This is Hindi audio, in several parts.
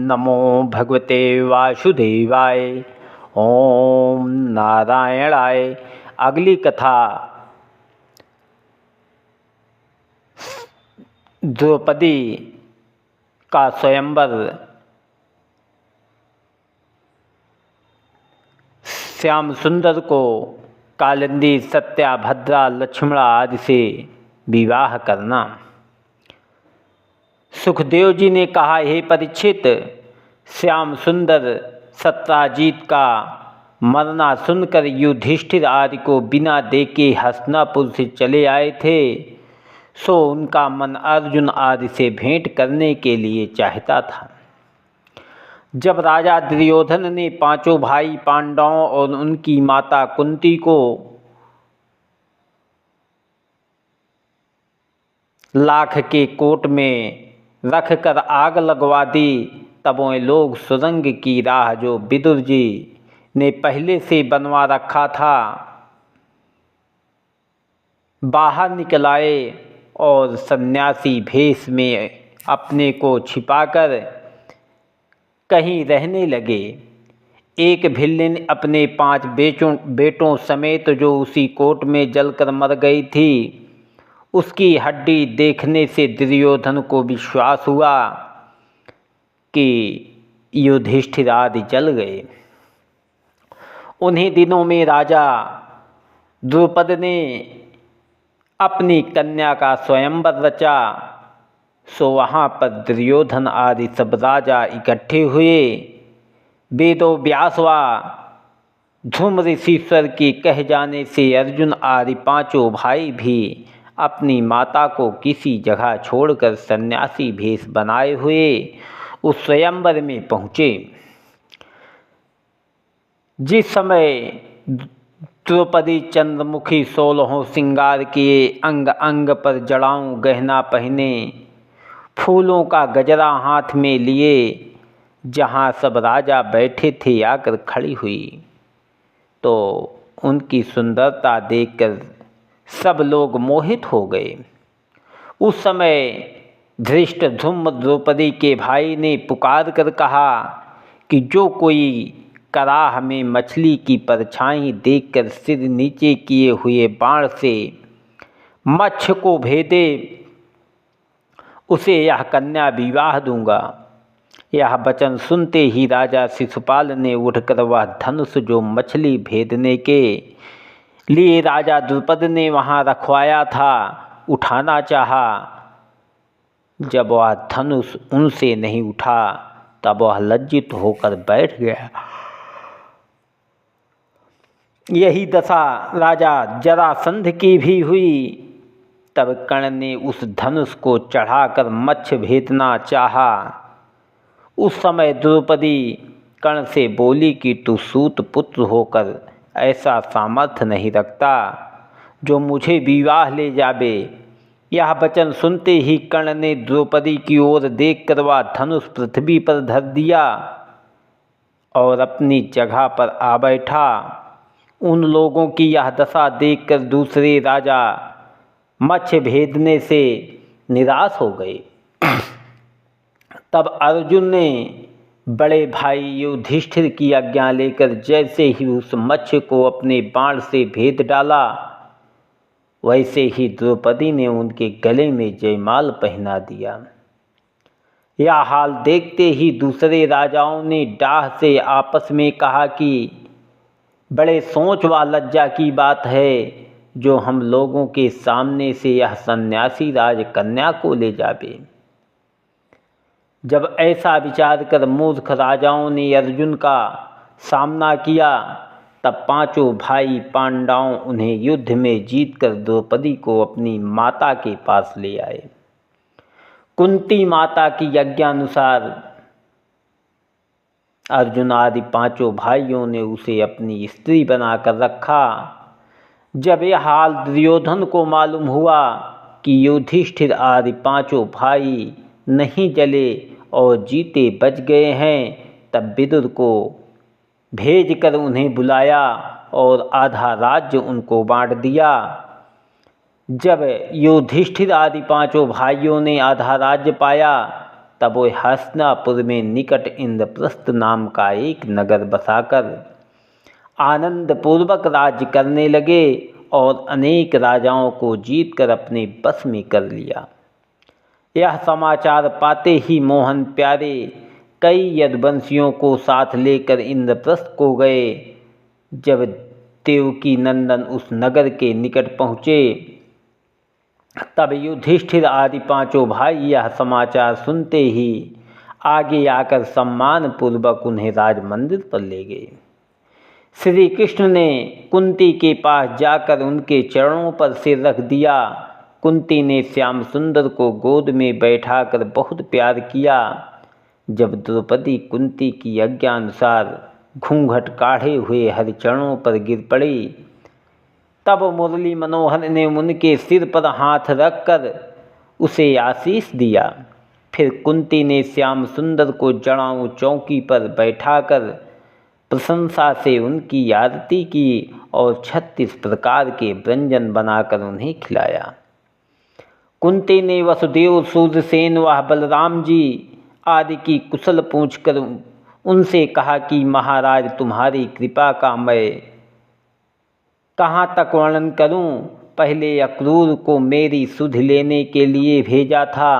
नमो भगवते वासुदेवाय। ओम नारायणाय। अगली कथा द्रौपदी का स्वयंवर। श्याम सुंदर को कालिंदी, सत्याभद्रा, लक्ष्मणा आदि से विवाह करना। सुखदेव जी ने कहा, हे परीक्षित, श्याम सुंदर सत्याजीत का मरना सुनकर युधिष्ठिर आदि को बिना देखे हस्तिनापुर से चले आए थे, सो उनका मन अर्जुन आदि से भेंट करने के लिए चाहता था। जब राजा दुर्योधन ने पांचों भाई पांडवों और उनकी माता कुंती को लाख के कोट में रखकर आग लगवा दी, तब वे लोग सुरंग की राह जो विदुर जी ने पहले से बनवा रखा था बाहर निकल आए और सन्यासी भेष में अपने को छिपाकर कहीं रहने लगे। एक भिल्लिन अपने 5 बेटों समेत, जो उसी कोट में जलकर मर गई थी, उसकी हड्डी देखने से दुर्योधन को विश्वास हुआ कि युधिष्ठिर आदि जल गए। उन्हीं दिनों में राजा द्रुपद ने अपनी कन्या का स्वयंवर रचा, सो वहाँ पर दुर्योधन आदि सब राजा इकट्ठे हुए। वेदो व्यास व ध्रुव ऋषीश्वर के कह जाने से अर्जुन आदि पांचों भाई भी अपनी माता को किसी जगह छोड़कर सन्यासी भेष बनाए हुए उस स्वयंवर में पहुँचे। जिस समय द्रौपदी चंद्रमुखी 16 श्रृंगार किए, अंग अंग पर जड़ाऊं गहना पहने, फूलों का गजरा हाथ में लिए, जहाँ सब राजा बैठे थे आकर खड़ी हुई, तो उनकी सुंदरता देखकर सब लोग मोहित हो गए। उस समय धृष्टद्युम्न द्रौपदी के भाई ने पुकार कर कहा कि जो कोई कराह में मछली की परछाई देखकर सिर नीचे किए हुए बाण से मत्स्य को भेदे, उसे यह कन्या विवाह दूंगा। यह वचन सुनते ही राजा शिशुपाल ने उठकर वह धनुष जो मछली भेदने के लिए राजा द्रुपद ने वहाँ रखवाया था उठाना चाहा। जब वह धनुष उनसे नहीं उठा, तब वह लज्जित होकर बैठ गया। यही दशा राजा जरासंध की भी हुई। तब कर्ण ने उस धनुष को चढ़ाकर मत्स्य भेदना चाहा। उस समय द्रौपदी कर्ण से बोली कि तू सूत पुत्र होकर ऐसा सामर्थ्य नहीं रखता जो मुझे विवाह ले जावे। यह वचन सुनते ही कर्ण ने द्रौपदी की ओर देखकर वह धनुष पृथ्वी पर धर दिया और अपनी जगह पर आ बैठा। उन लोगों की यह दशा देखकर दूसरे राजा मत्स्य भेदने से निराश हो गए। तब अर्जुन ने बड़े भाई युधिष्ठिर की आज्ञा लेकर जैसे ही उस मत्स्य को अपने बाण से भेद डाला, वैसे ही द्रौपदी ने उनके गले में जयमाल पहना दिया। यह हाल देखते ही दूसरे राजाओं ने डाह से आपस में कहा कि बड़े सोच व लज्जा की बात है जो हम लोगों के सामने से यह सन्यासी राजकन्या को ले जावे। जब ऐसा विचार कर मूर्ख राजाओं ने अर्जुन का सामना किया, तब पांचों भाई पांडव उन्हें युद्ध में जीतकर द्रौपदी को अपनी माता के पास ले आए। कुंती माता की आज्ञानुसार अर्जुन आदि पांचों भाइयों ने उसे अपनी स्त्री बनाकर रखा। जब यह हाल दुर्योधन को मालूम हुआ कि युधिष्ठिर आदि पांचों भाई नहीं जले और जीते बच गए हैं, तब विदुर को भेजकर उन्हें बुलाया और आधा राज्य उनको बांट दिया। जब युधिष्ठिर आदि पांचों भाइयों ने आधा राज्य पाया, तब वो हस्तिनापुर में निकट इंद्रप्रस्थ नाम का एक नगर बसाकर आनंद पूर्वक राज्य करने लगे और अनेक राजाओं को जीतकर अपने बस में कर लिया। यह समाचार पाते ही मोहन प्यारे कई यदुवंशियों को साथ लेकर इंद्रप्रस्थ को गए। जब देवकी नंदन उस नगर के निकट पहुँचे तब युधिष्ठिर आदि पांचों भाई यह समाचार सुनते ही आगे आकर सम्मान पूर्वक उन्हें राजमंदिर पर ले गए। श्री कृष्ण ने कुंती के पास जाकर उनके चरणों पर सिर रख दिया। कुंती ने श्याम सुंदर को गोद में बैठाकर बहुत प्यार किया। जब द्रौपदी कुंती की आज्ञानुसार घूंघट काढ़े हुए हरिचरणों पर गिर पड़ी तब मुरली मनोहर ने उनके सिर पर हाथ रखकर उसे आशीष दिया। फिर कुंती ने श्याम सुंदर को जड़ाऊ चौकी पर बैठाकर प्रशंसा से उनकी आरती की और 36 प्रकार के व्यंजन बनाकर उन्हें खिलाया। कुंती ने वसुदेव, सूर्यसेन व बलराम जी आदि की कुशल पूछकर उनसे कहा कि महाराज, तुम्हारी कृपा का मैं कहाँ तक वर्णन करूं। पहले अक्रूर को मेरी सुधि लेने के लिए भेजा था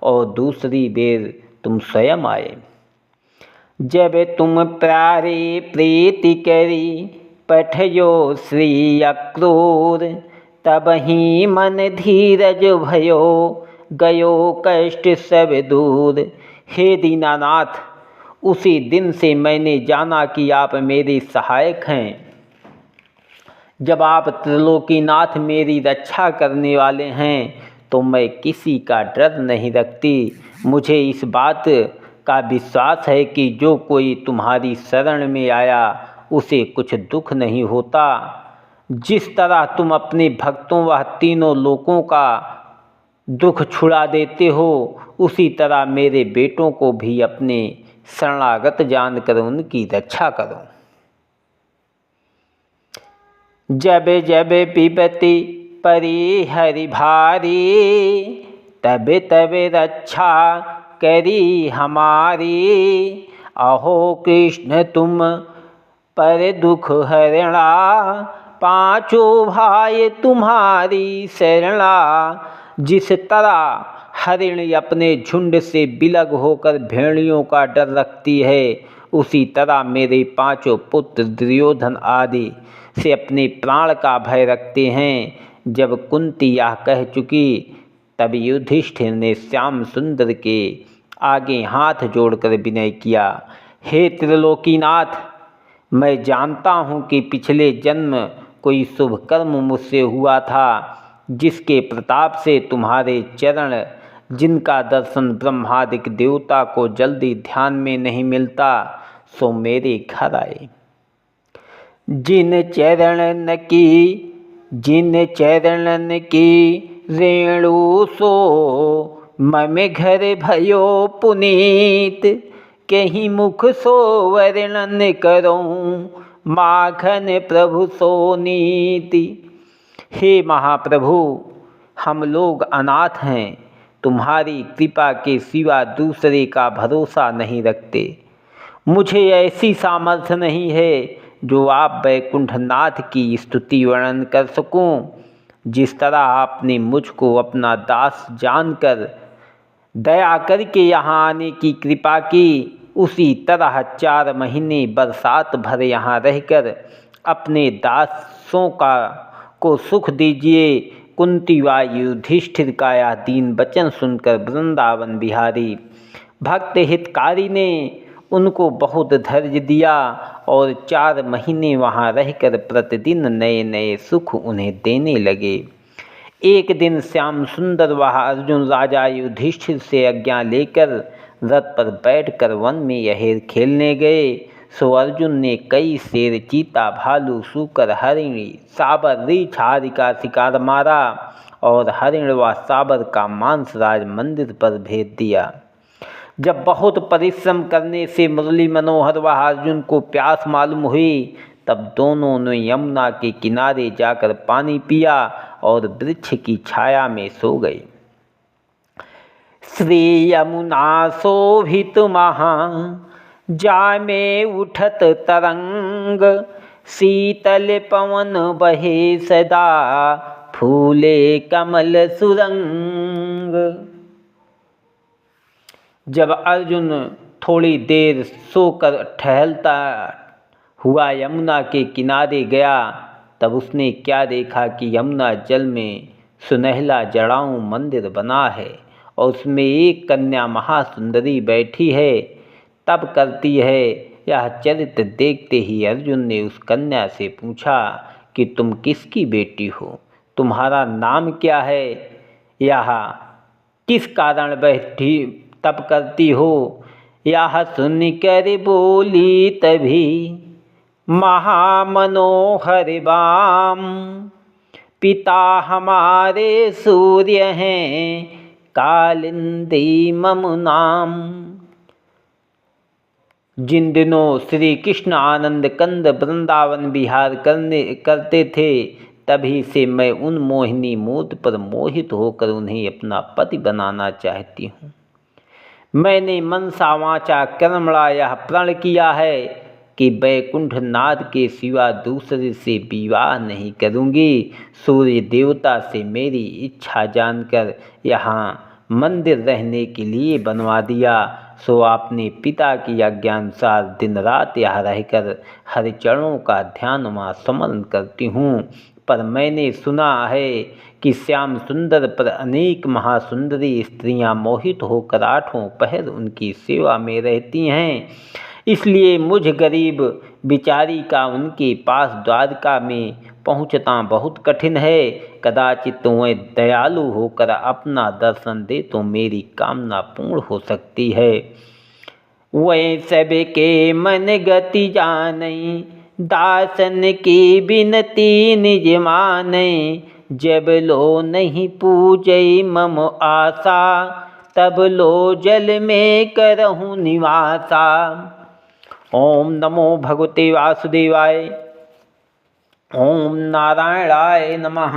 और दूसरी बेर तुम स्वयं आए। जब तुम प्यारे प्रीति करी पठयो श्री अक्रूर, तब ही मन धीरज भयो गयो कष्ट सब दूर। हे दीनानाथ, उसी दिन से मैंने जाना कि आप मेरे सहायक हैं। जब आप त्रिलोकीनाथ मेरी रक्षा करने वाले हैं तो मैं किसी का डर नहीं रखती। मुझे इस बात का विश्वास है कि जो कोई तुम्हारी शरण में आया उसे कुछ दुख नहीं होता। जिस तरह तुम अपने भक्तों व तीनों लोकों का दुख छुड़ा देते हो, उसी तरह मेरे बेटों को भी अपने शरणागत जानकर उनकी रक्षा करो। जब जब विपत्ति परी हरि भारी, तब तब रक्षा करी हमारी। अहो कृष्ण तुम पर दुख हरणा, पांचों भाई तुम्हारी शरणा। जिस तरह हरिण अपने झुंड से बिलग होकर भेड़ियों का डर रखती है, उसी तरह मेरे पांचों पुत्र दुर्योधन आदि से अपने प्राण का भय रखते हैं। जब कुंती यह कह चुकी तब युधिष्ठिर ने श्याम सुंदर के आगे हाथ जोड़कर विनय किया। हे त्रिलोकीनाथ, मैं जानता हूँ कि पिछले जन्म कोई शुभ कर्म मुझसे हुआ था, जिसके प्रताप से तुम्हारे चरण, जिनका दर्शन ब्रह्मादिक देवता को जल्दी ध्यान में नहीं मिलता, सो मेरे घर आए। जिन चरणन की रेणु सो मम घर भयो पुनीत। कहीं मुख सो वर्णन करूं माखन प्रभु सो नीति। हे महाप्रभु, हम लोग अनाथ हैं, तुम्हारी कृपा के सिवा दूसरे का भरोसा नहीं रखते। मुझे ऐसी सामर्थ्य नहीं है जो आप वैकुंठनाथ की स्तुति वर्णन कर सकूं। जिस तरह आपने मुझको अपना दास जानकर दया करके यहाँ आने की कृपा की, उसी तरह 4 महीने बरसात भर यहाँ रहकर अपने दासों को सुख दीजिए। कुंती व युधिष्ठिर का यह दीन वचन सुनकर वृंदावन बिहारी भक्त हितकारी ने उनको बहुत धैर्य दिया और 4 महीने वहाँ रहकर प्रतिदिन नए नए सुख उन्हें देने लगे। एक दिन श्याम सुंदर व अर्जुन राजा युधिष्ठिर से आज्ञा लेकर रथ पर बैठकर वन में यहेर खेलने गए। सो अर्जुन ने कई शेर, चीता, भालू, सूकर, हरिणी, साबर, रीछ आदि का शिकार मारा और हरिण व साबर का मांस राज मंदिर पर भेज दिया। जब बहुत परिश्रम करने से मुरली मनोहर व अर्जुन को प्यास मालूम हुई, तब दोनों ने यमुना के किनारे जाकर पानी पिया और वृक्ष की छाया में सो गए। श्री यमुना शोभित महा जामे उठत तरंग, शीतल पवन बहे सदा फूले कमल सुरंग। जब अर्जुन थोड़ी देर सोकर टहलता हुआ यमुना के किनारे गया, तब उसने क्या देखा कि यमुना जल में सुनहला जड़ाऊ मंदिर बना है और उसमें एक कन्या महासुंदरी बैठी है, तब करती है। यह चरित्र देखते ही अर्जुन ने उस कन्या से पूछा कि तुम किसकी बेटी हो, तुम्हारा नाम क्या है, यह किस कारण बैठी तप करती हो। यह सुनकर बोली तभी महामनोहर बाम, पिता हमारे सूर्य हैं कालिंदी मम नाम। जिन दिनों श्री कृष्ण आनंद कंद वृंदावन विहार करते थे, तभी से मैं उन मोहिनी मूर्त पर मोहित होकर उन्हें अपना पति बनाना चाहती हूँ। मैंने मनसा वाचा कर्मणा यह प्रण किया है कि वैकुंठ नाथ के सिवा दूसरे से विवाह नहीं करूँगी। सूर्य देवता से मेरी इच्छा जानकर यहाँ मंदिर रहने के लिए बनवा दिया, सो आपने पिता की आज्ञानुसार दिन रात यहाँ रहकर हरिचरणों का ध्यान व स्मरण करती हूँ। पर मैंने सुना है कि श्याम सुंदर पर अनेक महासुंदरी स्त्रियां मोहित होकर आठों पहर उनकी सेवा में रहती हैं, इसलिए मुझ गरीब बिचारी का उनके पास द्वारका में पहुँचना बहुत कठिन है। कदाचित तुम्हें दयालु होकर अपना दर्शन दे तो मेरी कामना पूर्ण हो सकती है। वै सब के मन गति जानई, दासन की बिनती निज मानई। जब लो नहीं पूजई मम आशा, तब लो जल में करहूँ निवासा। ओम नमो भगवते वासुदेवाय। ओम नारायणाय नमः।